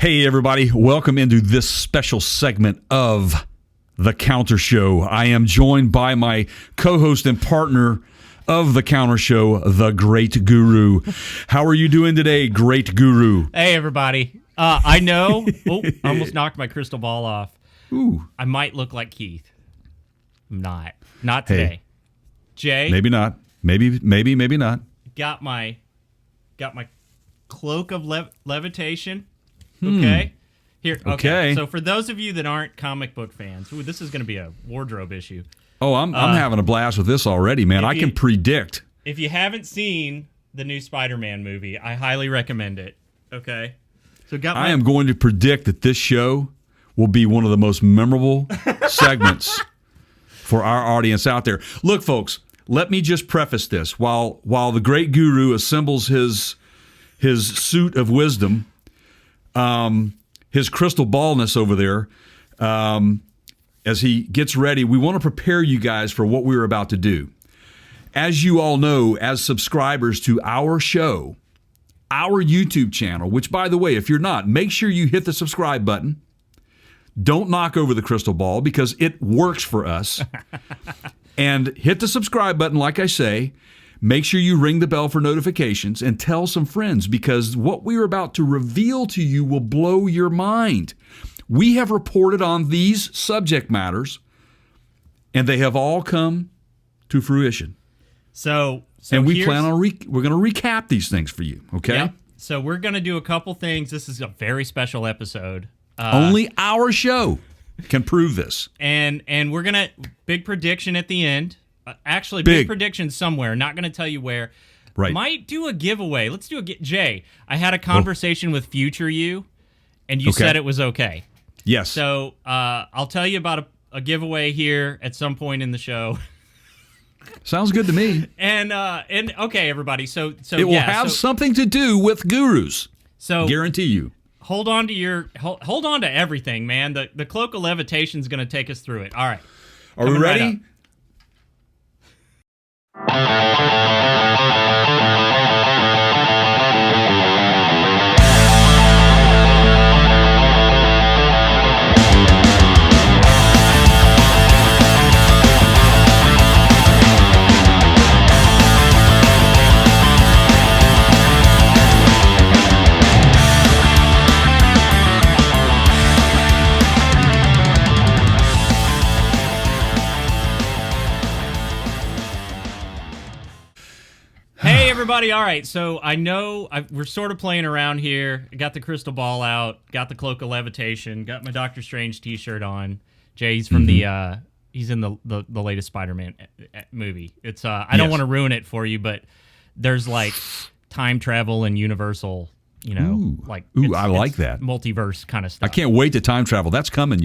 Hey, everybody. Welcome into this special segment of The Counter Show. I am joined by my co-host and partner of The Counter Show, the Great Guru. How are you doing today, Great Guru? Hey, everybody. I know. Oh, I almost knocked my crystal ball off. Ooh. I might look like Keith. I'm not. Not today. Hey. Jay. Maybe not. Maybe not. Got my cloak of levitation. Okay. Here. Okay. So for those of you that aren't comic book fans, this is going to be a wardrobe issue. Oh, I'm having a blast with this already, man. I can predict. If you haven't seen the new Spider-Man movie, I highly recommend it. Okay. So I am going to predict that this show will be one of the most memorable segments for our audience out there. Look, folks, let me just preface this. While the Great Guru assembles his suit of wisdom, his crystal ballness over there, as he gets ready, we want to prepare you guys for what we're about to do. As you all know, as subscribers to our show, our YouTube channel, which, by the way, if you're not, make sure you hit the subscribe button. Don't knock over the crystal ball because it works for us. And hit the subscribe button, like I say. Make sure you ring the bell for notifications and tell some friends because what we're about to reveal to you will blow your mind. We have reported on these subject matters, and they have all come to fruition. So and we plan on we're going to recap these things for you. Okay. Yep. So we're going to do a couple things. This is a very special episode. Only our show can prove this. And we're going to big prediction at the end. Actually, big prediction somewhere. Not going to tell you where. Right. Might do a giveaway. Let's do a Jay. I had a conversation with future you, and you said it was okay. Yes. So I'll tell you about a giveaway here at some point in the show. Sounds good to me. And okay, everybody. So it will have something to do with gurus. So guarantee you. Hold on to everything, man. The cloak of levitation is going to take us through it. All right. Are we ready? Everybody, all right, so I know we're sort of playing around here. I got the crystal ball out, got the cloak of levitation, got my Doctor Strange t-shirt on. Jay, he's from he's in the latest Spider-Man movie. It's I don't want to ruin it for you, but there's like time travel and universal, I like that. Multiverse kind of stuff. I can't wait to time travel. That's coming,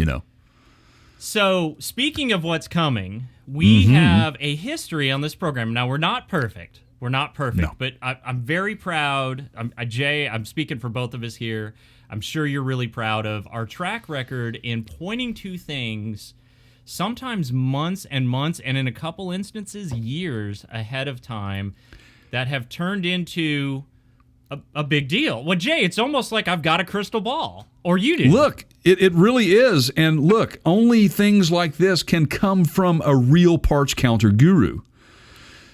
So, speaking of what's coming, we have a history on this program. Now, we're not perfect. No. But I'm very proud. Jay, I'm speaking for both of us here. I'm sure you're really proud of our track record in pointing to things sometimes months and months, and in a couple instances, years ahead of time that have turned into a big deal. Well, Jay, it's almost like I've got a crystal ball. Or you do. Look, it really is. And look, only things like this can come from a real parts counter guru.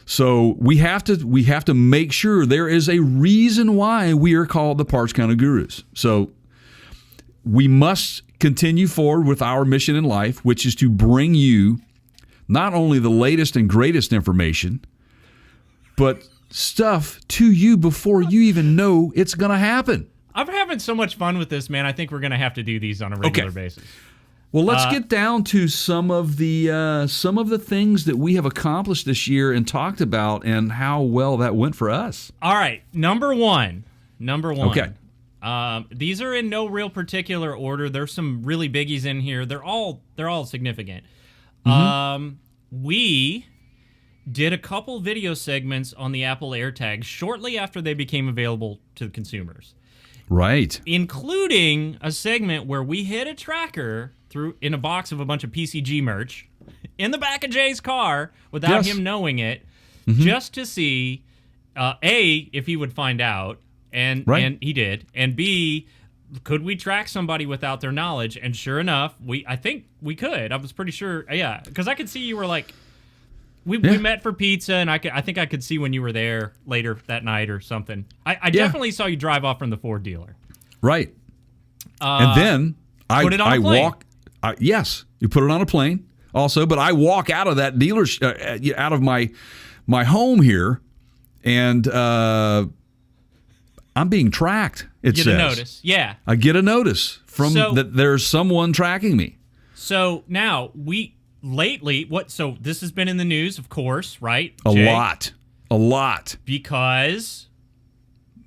So we have to make sure there is a reason why we are called the Parts Counter Gurus. So we must continue forward with our mission in life, which is to bring you not only the latest and greatest information, but stuff to you before you even know it's going to happen. I'm having so much fun with this, man. I think we're going to have to do these on a regular basis. Well, let's get down to some of the things that we have accomplished this year and talked about and how well that went for us. All right, number one. Okay. These are in no real particular order. There's some really biggies in here. They're all significant. We did a couple video segments on the Apple AirTags shortly after they became available to consumers. Right. Including a segment where we hid a tracker in a box of a bunch of PCG merch in the back of Jay's car without him knowing it, just to see, A, if he would find out, and he did, and B, could we track somebody without their knowledge? And sure enough, I think we could. I was pretty sure, yeah, because I could see you were like, we met for pizza, and I think I could see when you were there later that night or something. I definitely saw you drive off from the Ford dealer. Right. And then put it on a plane. Yes, you put it on a plane also, but I walk out of that dealer, out of my home here, and I'm being tracked, it says. Get a notice, yeah. I get a notice that there's someone tracking me. So now, so this has been in the news, of course, right? A Jay? lot.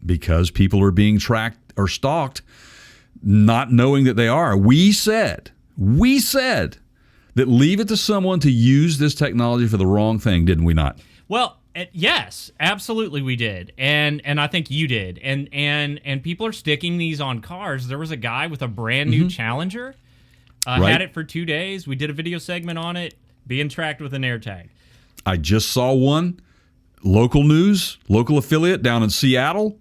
Because people are being tracked or stalked, not knowing that they are. We said that leave it to someone to use this technology for the wrong thing, didn't we not? Well, yes, absolutely we did. And I think you did. And people are sticking these on cars. There was a guy with a brand new Challenger, had it for 2 days. We did a video segment on it, being tracked with an AirTag. I just saw one, local news, local affiliate down in Seattle.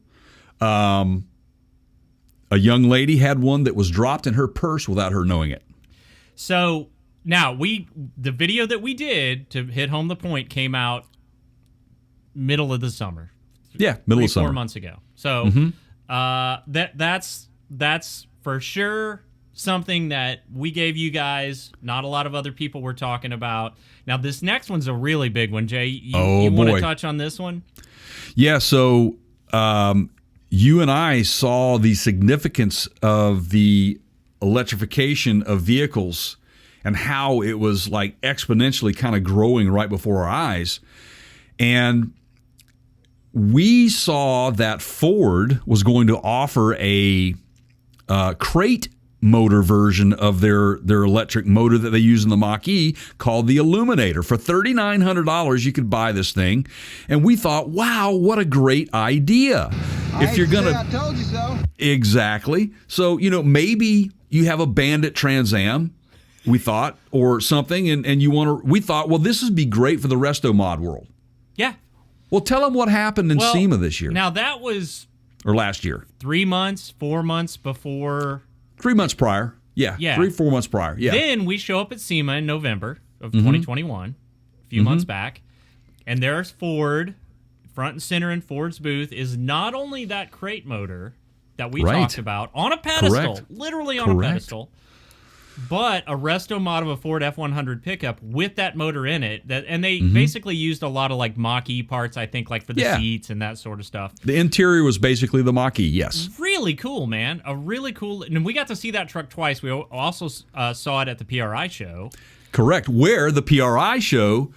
A young lady had one that was dropped in her purse without her knowing it. So now the video that we did to hit home the point came out middle of the summer. Yeah, middle of summer. 4 months ago. So that's for sure something that we gave you guys. Not a lot of other people were talking about. Now this next one's a really big one, Jay. You want to touch on this one? Yeah. So you and I saw the significance of the electrification of vehicles and how it was like exponentially kind of growing right before our eyes. And we saw that Ford was going to offer a crate motor version of their electric motor that they use in the Mach-E called the Illuminator. For $3,900, you could buy this thing. And we thought, wow, what a great idea. I told you so. Exactly. So, maybe you have a Bandit Trans Am, we thought, or something, and we thought, well, this would be great for the resto mod world. Yeah. Well, tell them what happened in SEMA this year. Now, that was... Or last year. 3 months, 4 months before... 3 months prior. Yeah. 3-4 months prior. Yeah. Then we show up at SEMA in November of 2021, a few months back, and there's Ford, front and center in Ford's booth, is not only that crate motor that we talked about on a pedestal, literally on a pedestal, but a resto mod of a Ford F100 pickup with that motor in it. And they basically used a lot of like Mach-E parts, I think, like for the seats and that sort of stuff. The interior was basically the Mach-E, yes. Really cool, man. A really cool. And we got to see that truck twice. We also saw it at the PRI show. Correct. Where the PRI show,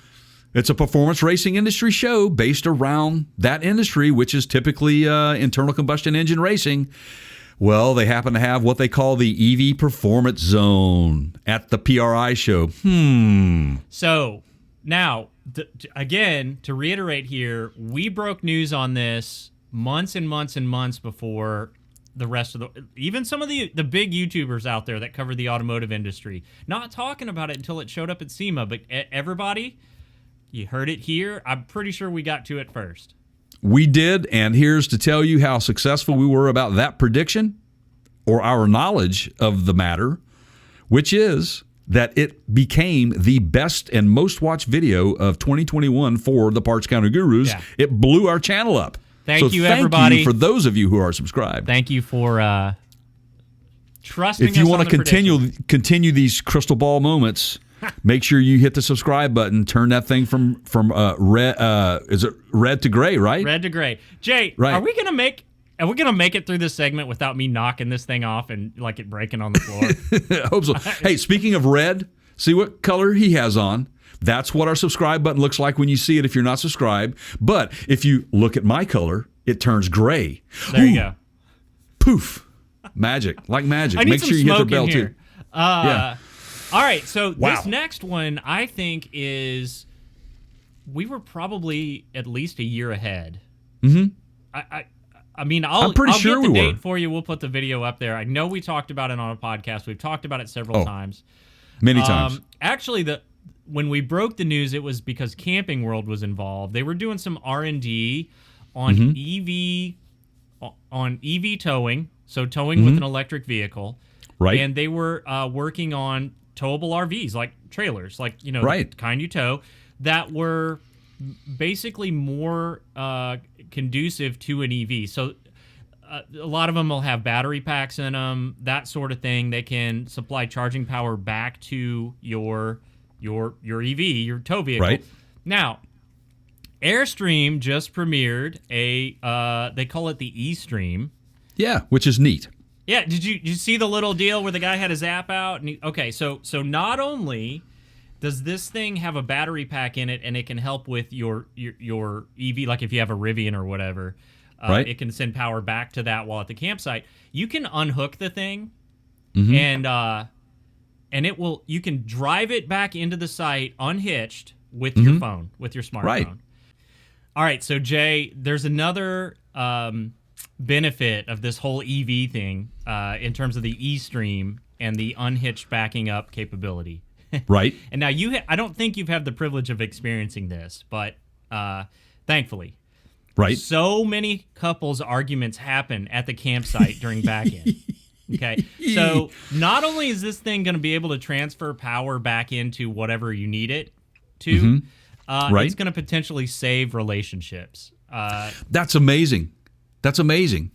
it's a performance racing industry show based around that industry, which is typically internal combustion engine racing. Well, they happen to have what they call the EV Performance Zone at the PRI show. So, now, again, to reiterate here, we broke news on this months and months and months before the rest of even some of the big YouTubers out there that cover the automotive industry. Not talking about it until it showed up at SEMA, but everybody, you heard it here. I'm pretty sure we got to it first. We did, and here's to tell you how successful we were about that prediction or our knowledge of the matter, which is that it became the best and most watched video of 2021 for the Parts Counter Gurus. Yeah. It blew our channel up. Thank you, everybody. Thank you for those of you who are subscribed. Thank you for trusting us. If you want to continue these crystal ball moments, make sure you hit the subscribe button. Turn that thing from red. Is it red to gray? Right. Red to gray. Jay, are we gonna make it through this segment without me knocking this thing off and like it breaking on the floor? I hope so. Hey, speaking of red, see what color he has on. That's what our subscribe button looks like when you see it if you're not subscribed. But if you look at my color, it turns gray. There you go. Poof. Magic. Like magic. Make sure you hit the bell too. Yeah. All right, so this next one, I think, is we were probably at least a year ahead. I mean, I'll get the date for you. We'll put the video up there. I know we talked about it on a podcast. We've talked about it several times. Many times. Actually, when we broke the news, it was because Camping World was involved. They were doing some R&D on EV towing. so towing with an electric vehicle. Right. And they were working on towable RVs, like trailers, like, the kind you tow, that were basically more conducive to an EV. So a lot of them will have battery packs in them, that sort of thing. They can supply charging power back to your EV, your tow vehicle. Right. Now, Airstream just premiered they call it the E-Stream. Yeah, which is neat. Yeah, did you see the little deal where the guy had his app out? And so not only does this thing have a battery pack in it, and it can help with your EV, like if you have a Rivian or whatever, it can send power back to that while at the campsite. You can unhook the thing, and you can drive it back into the site unhitched with your phone, with your smartphone. Right. All right, so Jay, there's another benefit of this whole EV thing in terms of the E-Stream and the unhitched backing up capability. Right. And now I don't think you've had the privilege of experiencing this, but thankfully, right, so many couples' arguments happen at the campsite during back-in. Okay, so not only is this thing going to be able to transfer power back into whatever you need it to, it's going to potentially save relationships. That's amazing. That's amazing.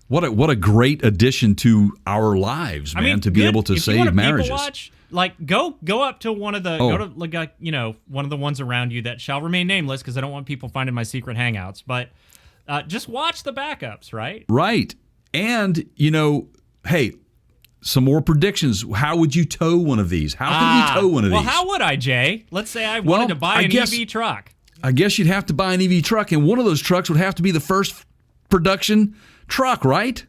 What a great addition to our lives, man, to be able to save marriages. People watch, like go up to one of the one of the ones around you that shall remain nameless, because I don't want people finding my secret hangouts. But just watch the backups, right? Right. And hey, some more predictions. How would you tow one of these? How can you tow one of these? Well, how would I, Jay? Let's say I wanted to buy an EV truck. I guess you'd have to buy an EV truck, and one of those trucks would have to be the first production truck, right?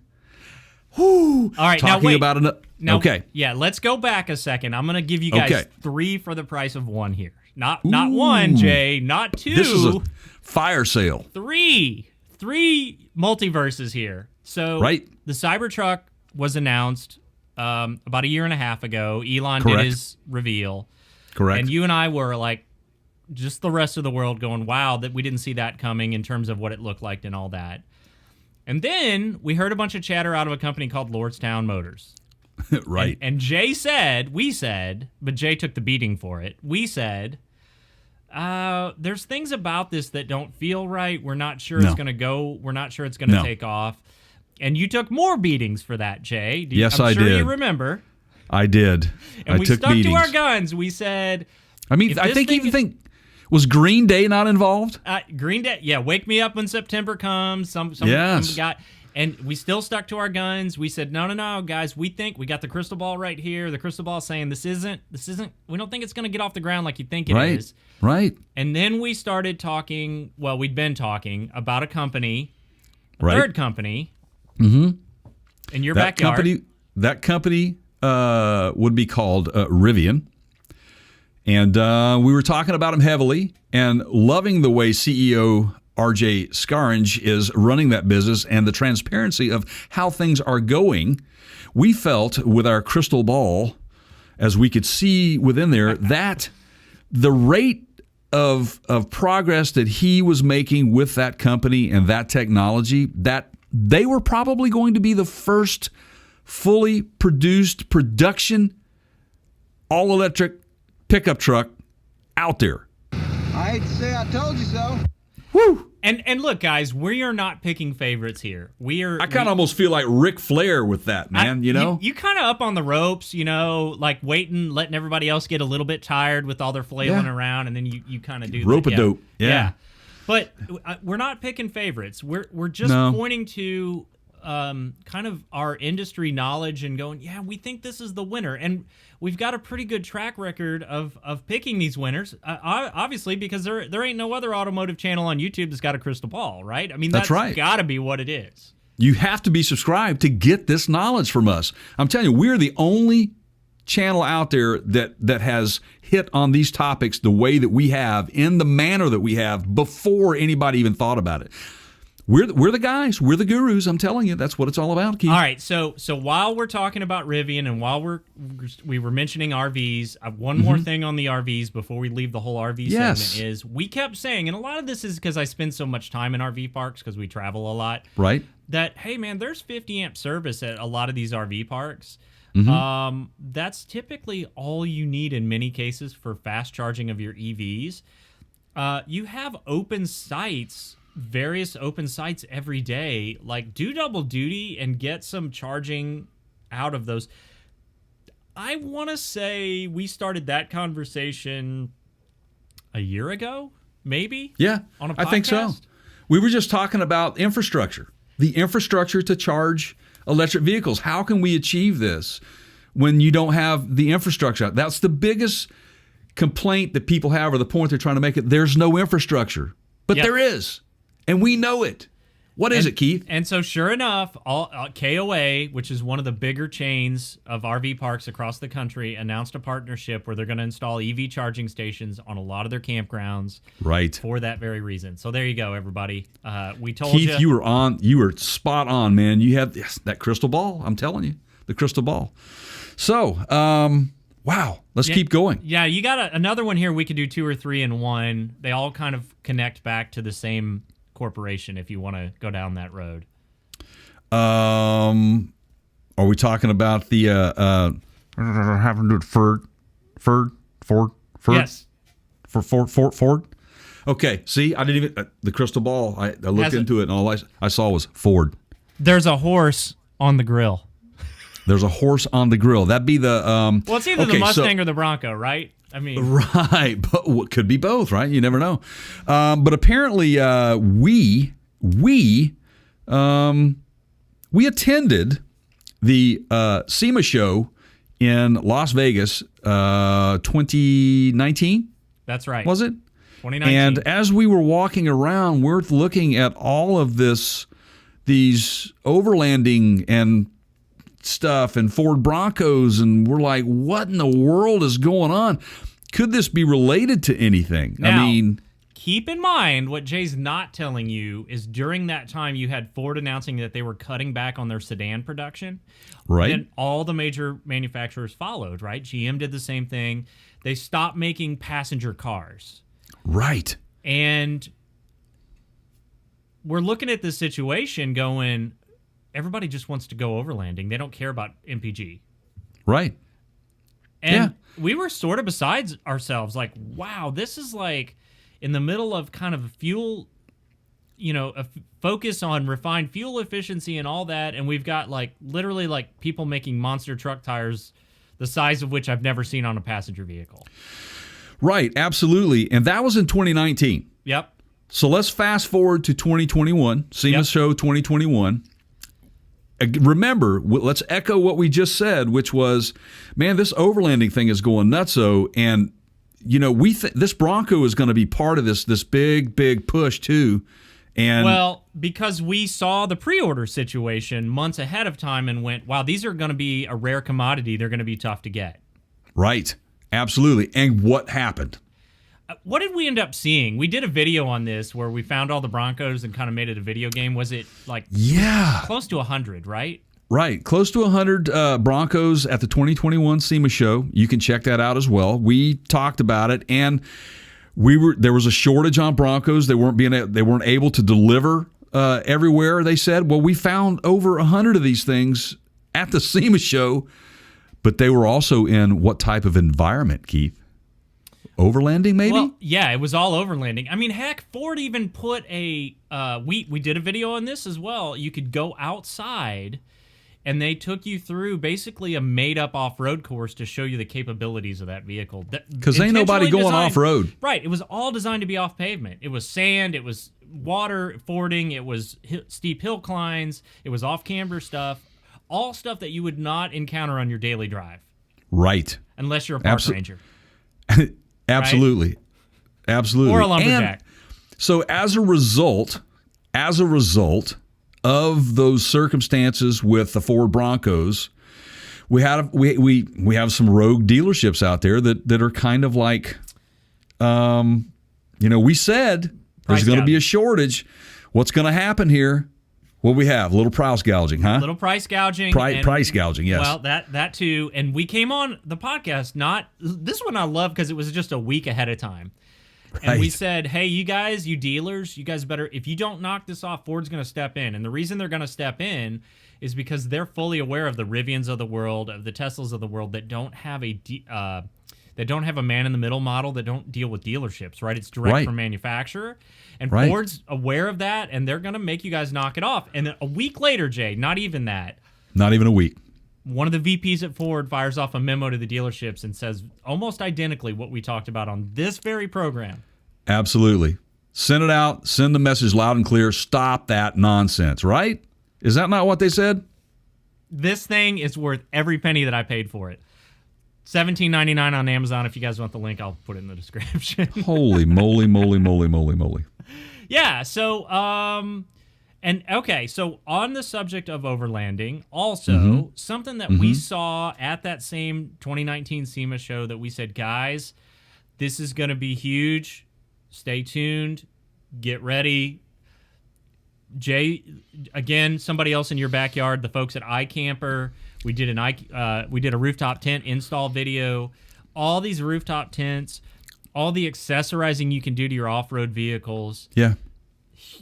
Whew. All right, Talking now wait. about okay. Yeah, let's go back a second. I'm going to give you guys 3 for the price of 1 here. Not 1, Jay. Not 2. This is a fire sale. 3 multiverses here. So the Cybertruck was announced about a year and a half ago. Elon did his reveal. Correct. And you and I were like, just the rest of the world going, wow, that we didn't see that coming in terms of what it looked like and all that. And then we heard a bunch of chatter out of a company called Lordstown Motors. Right. And Jay we said, but Jay took the beating for it. We said, there's things about this that don't feel right. We're not sure it's going to go. We're not sure it's going to take off. And you took more beatings for that, Jay. Yes, I'm I sure did. You remember. I did. And we took stuck beatings. to our guns. We said, I think was Green Day not involved? Green Day, yeah. Wake me up when September comes. Some and we still stuck to our guns. We said, no, guys. We think we got the crystal ball right here. The crystal ball saying this isn't. We don't think it's going to get off the ground like you think it is. Right. And then we started talking. Well, we'd been talking about a company, third company, in your backyard. That company would be called Rivian. And we were talking about him heavily and loving the way CEO R.J. Scaringe is running that business and the transparency of how things are going. We felt with our crystal ball, as we could see within there, that the rate of progress that he was making with that company and that technology, that they were probably going to be the first fully produced production all-electric pickup truck out there. I hate to say I told you so. Woo! And look, guys, we are not picking favorites here. I kind of almost feel like Ric Flair with that, man. You kind of up on the ropes, like waiting, letting everybody else get a little bit tired with all their flailing around, and then you kind of do rope-a-dope. Yeah. But we're not picking favorites. We're just pointing to kind of our industry knowledge and going, yeah, we think this is the winner. And we've got a pretty good track record of picking these winners, obviously, because there ain't no other automotive channel on YouTube that's got a crystal ball, right? I mean, that's right. Got to be what it is. You have to be subscribed to get this knowledge from us. I'm telling you, we're the only channel out there that has hit on these topics the way that we have, in the manner that we have, before anybody even thought about it. We're the guys. We're the gurus. I'm telling you, that's what it's all about, Keith. All right. So while we're talking about Rivian and while we were mentioning RVs, one more thing on the RVs before we leave the whole RV segment is we kept saying, and a lot of this is because I spend so much time in RV parks because we travel a lot. Right. that, hey, man, there's 50 amp service at a lot of these RV parks. That's typically all you need in many cases for fast charging of your EVs. You have open sites, various open sites every day. Like, do double duty and get some charging out of those. I want to say we started that conversation a year ago, maybe? Yeah, on a podcast? I think so. We were just talking about infrastructure, the infrastructure to charge electric vehicles. How can we achieve this when you don't have the infrastructure? That's the biggest complaint that people have, or the point they're trying to make it. There's no infrastructure, but there is, and we know it. What is it, Keith? And so, sure enough, KOA, which is one of the bigger chains of RV parks across the country, announced a partnership where they're going to install EV charging stations on a lot of their campgrounds, right? For that very reason. So there you go, everybody. We told Keith, you were spot on, man. You have that crystal ball. I'm telling you, the crystal ball. So, wow, let's keep going. Yeah, you got another one here. We could do 2 or 3 in one. They all kind of connect back to the same corporation if you want to go down that road. Are we talking about the having to do Ford? Yes. Ford? Okay, see, I didn't even the crystal ball. I looked into it and all I saw was Ford. There's a horse on the grill. There's a horse on the grill. That'd be the well, it's either the Mustang or the Bronco, right? I mean, right, but what could be both, right? You never know. But apparently, we attended the SEMA show in Las Vegas, 2019. That's right. Was it? 2019. And as we were walking around, we're looking at all of these overlanding and stuff and Ford Broncos, and we're like, what in the world is going on? Could this be related to anything? Now, I mean, keep in mind what Jay's not telling you is during that time you had Ford announcing that they were cutting back on their sedan production. right? And all the major manufacturers followed, right? GM did the same thing. They stopped making passenger cars. Right. And we're looking at this situation going, everybody just wants to go overlanding. They don't care about MPG. Right. And we were sort of besides ourselves, like, wow, this is like in the middle of kind of fuel, a focus on refined fuel efficiency and all that. And we've got like literally like people making monster truck tires, the size of which I've never seen on a passenger vehicle. Right. Absolutely. And that was in 2019. Yep. So let's fast forward to 2021, SEMA Show 2021. Remember, let's echo what we just said, which was, man, this overlanding thing is going nutso, and we this Bronco is going to be part of this big push too. And well, because we saw the pre-order situation months ahead of time and went, wow, these are going to be a rare commodity. They're going to be tough to get. Right, absolutely. And what happened? What did we end up seeing? We did a video on this where we found all the Broncos and kind of made it a video game. Was it like close to 100, right? Right. Close to 100 Broncos at the 2021 SEMA show. You can check that out as well. We talked about it, and there was a shortage on Broncos. They weren't able to deliver everywhere, they said. Well, we found over 100 of these things at the SEMA show, but they were also in what type of environment, Keith? Overlanding, maybe? Well, yeah, it was all overlanding. I mean, heck, Ford even put we did a video on this as well. You could go outside, and they took you through basically a made-up off-road course to show you the capabilities of that vehicle. Because ain't nobody going off-road. Right. It was all designed to be off pavement. It was sand. It was water fording. It was steep hill climbs. It was off-camber stuff. All stuff that you would not encounter on your daily drive. Right. Unless you're a park ranger. Absolutely. Right? Absolutely. Or a lumberjack. And so as a result of those circumstances with the Ford Broncos, we have some rogue dealerships out there that are kind of like, we said there's going to be a shortage. What's going to happen here? What we have? A little price gouging, huh? A little price gouging. Price gouging, yes. Well, that too. And we came on the podcast, this one I love because it was just a week ahead of time. And we said, hey, you guys, you dealers, you guys better, if you don't knock this off, Ford's going to step in. And the reason they're going to step in is because they're fully aware of the Rivians of the world, of the Teslas of the world that don't have a man-in-the-middle model, that don't deal with dealerships, right? It's direct from manufacturer. And Ford's aware of that, and they're going to make you guys knock it off. And then a week later, Jay, not even that. Not even a week. One of the VPs at Ford fires off a memo to the dealerships and says almost identically what we talked about on this very program. Absolutely. Send it out. Send the message loud and clear. Stop that nonsense, right? Is that not what they said? This thing is worth every penny that I paid for it. $17.99 on Amazon. If you guys want the link, I'll put it in the description. Holy moly, moly, moly, moly, moly. Yeah, so and okay, so on the subject of overlanding, also something that we saw at that same 2019 SEMA show that we said, guys, this is going to be huge. Stay tuned. Get ready. Jay, again, somebody else in your backyard, the folks at ikamper, we did a rooftop tent install video. All these rooftop tents, all the accessorizing you can do to your off-road vehicles. Yeah.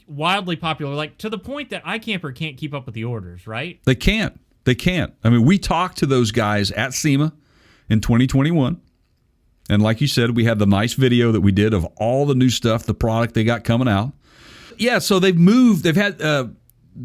Wildly popular, like to the point that ikamper can't keep up with the orders, right? They can't. I mean, we talked to those guys at SEMA in 2021. And like you said, we had the nice video that we did of all the new stuff, the product they got coming out. Yeah, so they've moved. They've had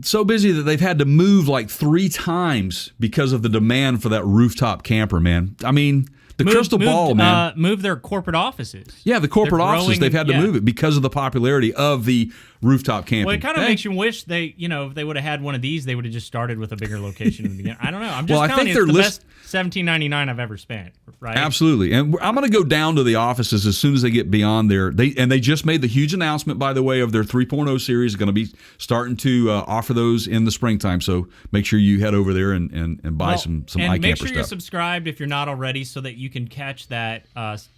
so busy that they've had to move like 3 times because of the demand for that rooftop camper, man. I mean, the crystal ball, man. Move their corporate offices. Yeah, the corporate offices, they've had to move it because of the popularity of the rooftop camping. Well, it kind of makes you wish if they would have had one of these, they would have just started with a bigger location in the beginning. I don't know. I'm just telling you, it's the best $17.99 I've ever spent, right? Absolutely. And I'm going to go down to the offices as soon as they get beyond there. They just made the huge announcement, by the way, of their 3.0 series. Going to be starting to offer those in the springtime. So make sure you head over there and buy some iCamper stuff. And make sure you're subscribed if you're not already, so that you can catch that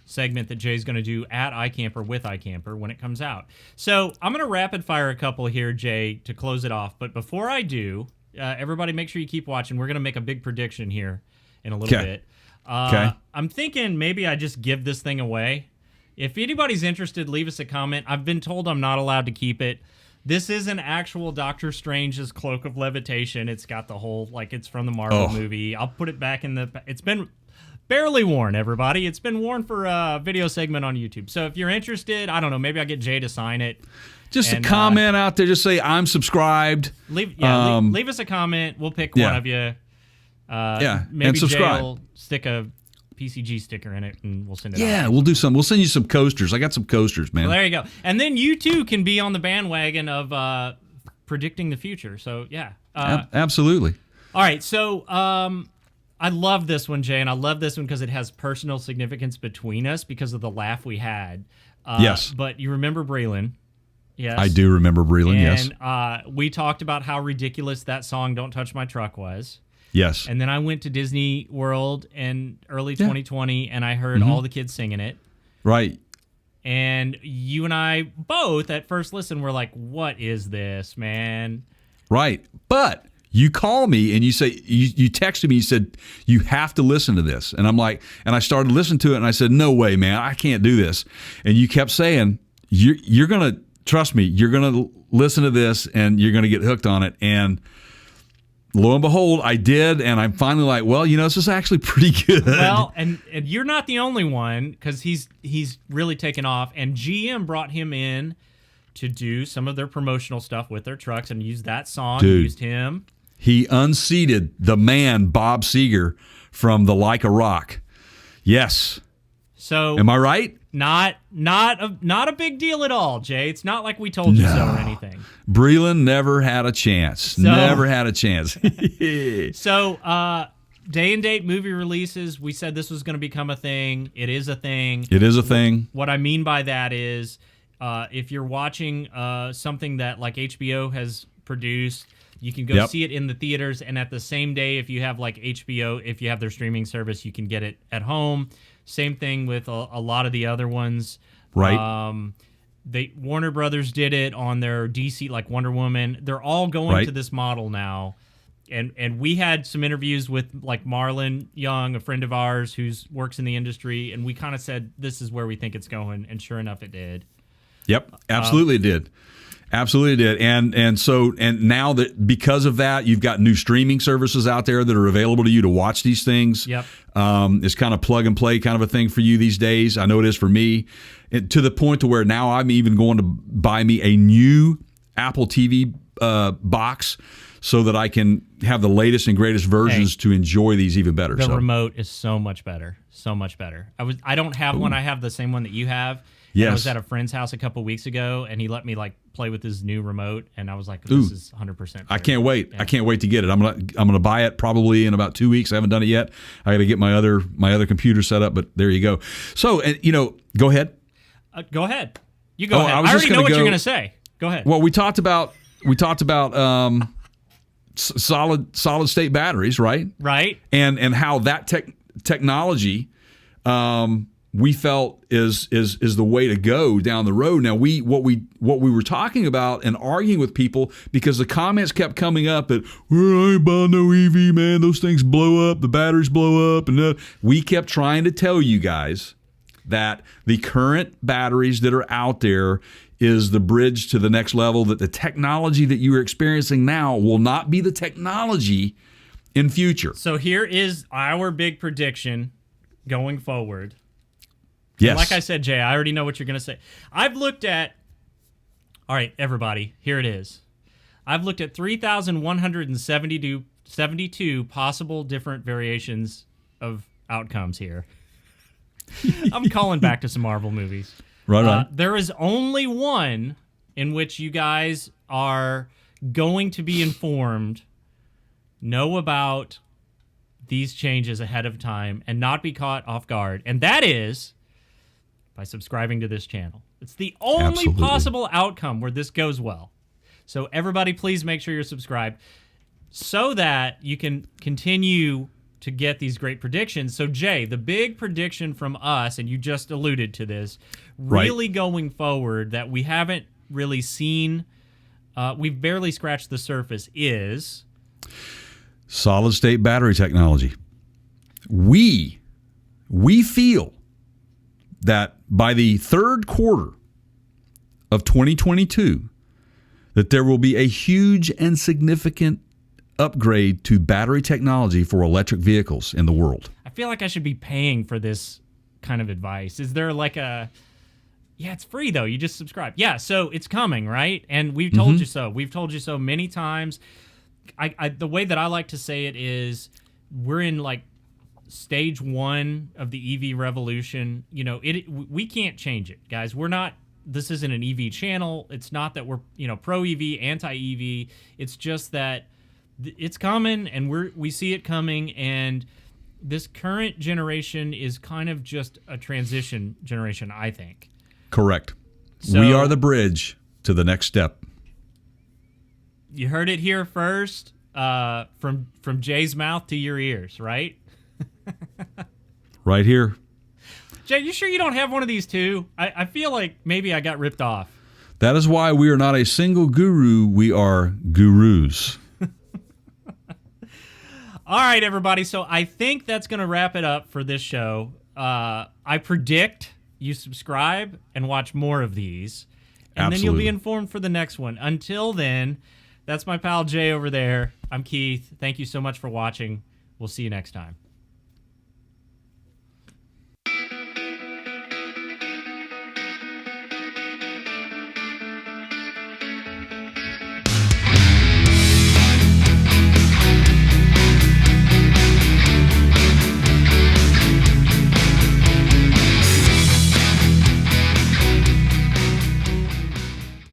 segment that Jay's going to do at iCamper with iCamper when it comes out. So I'm going to rapid fire a couple here, Jay, to close it off. But before I do, everybody make sure you keep watching. We're going to make a big prediction here in a little bit. I'm thinking maybe I just give this thing away. If anybody's interested, leave us a comment. I've been told I'm not allowed to keep it. This is an actual Doctor Strange's Cloak of Levitation. It's got the whole, like it's from the Marvel movie. I'll put it back in the... It's been barely worn, everybody. It's been worn for a video segment on YouTube. So if you're interested, I don't know, maybe I'll get Jay to sign it. Just a comment out there. Just say, I'm subscribed. Leave us a comment. We'll pick one of you. Maybe and subscribe. Jay will stick a PCG sticker in it, and we'll send it out. Yeah, we'll do some. We'll send you some coasters. I got some coasters, man. Well, there you go. And then you, too, can be on the bandwagon of predicting the future. So, yeah. Absolutely. All right, so... I love this one, Jay, and I love this one because it has personal significance between us because of the laugh we had. Yes. But you remember Breland? Yes. I do remember Breland, yes. And we talked about how ridiculous that song Don't Touch My Truck was. Yes. And then I went to Disney World in early 2020, and I heard all the kids singing it. Right. And you and I both, at first listen, were like, what is this, man? Right. But... you call me and you say, you texted me, you said, you have to listen to this. And I'm like, and I started listening to it and I said, no way, man, I can't do this. And you kept saying, you're going to, trust me, you're going to listen to this and you're going to get hooked on it. And lo and behold, I did. And I'm finally like, well, this is actually pretty good. Well, and you're not the only one because he's really taken off. And GM brought him in to do some of their promotional stuff with their trucks and use that song. Dude. Used him. He unseated the man, Bob Seger, from the Like a Rock. Yes. So am I right? Not a big deal at all, Jay. It's not like we told you so or anything. Breland never had a chance. Never had a chance. So day and date movie releases, we said this was going to become a thing. It is a thing. It is a thing. What I mean by that is if you're watching something that like HBO has produced, you can go see it in the theaters, and at the same day, if you have like HBO, if you have their streaming service, you can get it at home. Same thing with a lot of the other ones. Right. Warner Brothers did it on their DC, like Wonder Woman. They're all going to this model now. And we had some interviews with like Marlon Young, a friend of ours who works in the industry, and we kind of said this is where we think it's going, and sure enough, it did. Yep, absolutely it did. Absolutely did. And now that because of that, you've got new streaming services out there that are available to you to watch these things. Yep. It's kind of plug and play kind of a thing for you these days. I know it is for me. And to the point to where now I'm even going to buy me a new Apple TV box so that I can have the latest and greatest versions to enjoy these even better. The remote is so much better. So much better. I don't have one. I have the same one that you have. Yes. I was at a friend's house a couple weeks ago, and he let me like play with his new remote, and I was like, "This is 100%." I can't wait. Yeah. I can't wait to get it. I'm gonna buy it probably in about 2 weeks. I haven't done it yet. I got to get my other computer set up, but there you go. So, and go ahead. Go ahead. You go ahead. I I already know what you're gonna say. Go ahead. Well, we talked about solid state batteries, right? Right. And how that technology we felt is the way to go down the road. Now what we were talking about and arguing with people because the comments kept coming up that I ain't buying no EV, man. Those things blow up, the batteries blow up, and we kept trying to tell you guys that the current batteries that are out there is the bridge to the next level, that the technology that you are experiencing now will not be the technology in future. So here is our big prediction going forward. Yes. And like I said, Jay, I already know what you're going to say. I've looked at, all right, everybody, here it is. I've looked at 3,172 possible different variations of outcomes here. I'm calling back to some Marvel movies. Right. There is only one in which you guys are going to be informed, know about these changes ahead of time, and not be caught off guard, and that is by subscribing to this channel. It's the only possible outcome where this goes well. So everybody, please make sure you're subscribed so that you can continue to get these great predictions. So Jay, the big prediction from us, and you just alluded to this, really going forward that we haven't really seen, we've barely scratched the surface, is solid state battery technology. We feel that by the third quarter of 2022, that there will be a huge and significant upgrade to battery technology for electric vehicles in the world. I feel like I should be paying for this kind of advice. Is there like a... Yeah, it's free, though. You just subscribe. Yeah, so it's coming, right? And we've told you so. We've told you so many times. The way that I like to say it is we're in, like, stage one of the EV revolution. You know, we can't change it, guys. We're not... This isn't an EV channel. It's not that we're, pro-EV, anti-EV. It's just that it's coming, and we see it coming, and this current generation is kind of just a transition generation, I think. Correct. So, we are the bridge to the next step. You heard it here first, from Jay's mouth to your ears, right? Right here. Jay, you sure you don't have one of these too? I feel like maybe I got ripped off. That is why we are not a single guru. We are gurus. All right, everybody. So I think that's going to wrap it up for this show. I predict you subscribe and watch more of these, and then you'll be informed for the next one. Until then, that's my pal Jay over there. I'm Keith. Thank you so much for watching. We'll see you next time.